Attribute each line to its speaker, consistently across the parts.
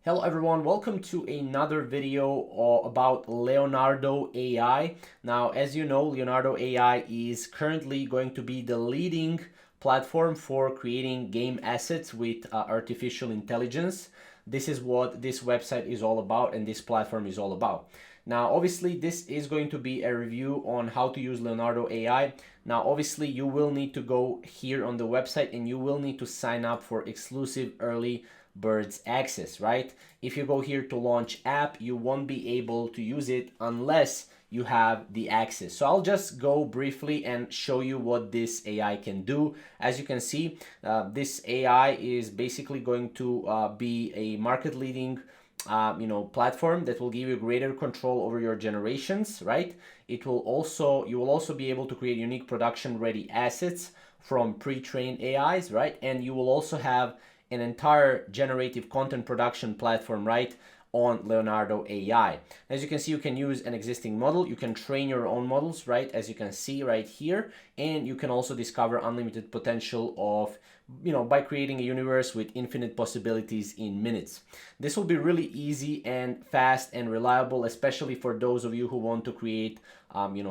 Speaker 1: Hello everyone, welcome to another video about Leonardo AI. Now, as you know, Leonardo AI is currently going to be the leading platform for creating game assets with artificial intelligence. This is what this website is all about and this platform is all about. Now, obviously, this is going to be a review on how to use Leonardo AI. Now, obviously, you will need to go here on the website and you will need to sign up for exclusive early birds access, right? If you go here to launch app, you won't be able to use it unless you have the access. So I'll just go briefly and show you what this AI can do. As you can see, this AI is basically going to be a market leading platform that will give you greater control over your generations, right? You will also be able to create unique production ready assets from pre-trained AIs, right? And you will also have an entire generative content production platform, right, on Leonardo AI. As you can see, you can use an existing model, you can train your own models, right, as you can see right here, and you can also discover unlimited potential of, by creating a universe with infinite possibilities in minutes. This will be really easy and fast and reliable, especially for those of you who want to create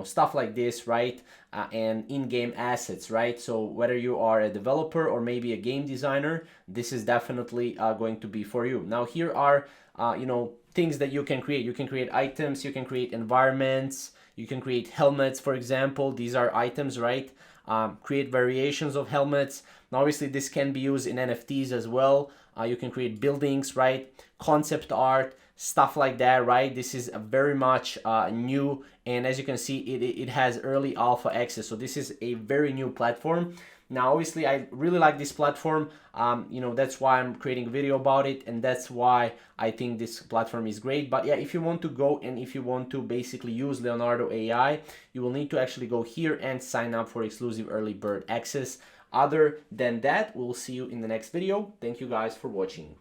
Speaker 1: stuff like this, right? And in-game assets, right? So whether you are a developer or maybe a game designer, this is definitely going to be for you. Now here are things that you can create. You can create items, you can create environments, you can create helmets, for example. These are items, right? Create variations of helmets. Now, obviously, this can be used in NFTs as well. You can create buildings, right? Concept art, stuff like that, right? This is very much new, and as you can see, it has early alpha access. So this is a very new platform. Now, obviously, I really like this platform. That's why I'm creating a video about it, and that's why I think this platform is great. But yeah, if you want to go and if you want to basically use Leonardo AI, you will need to actually go here and sign up for exclusive early bird access. Other than that, we'll see you in the next video. Thank you guys for watching.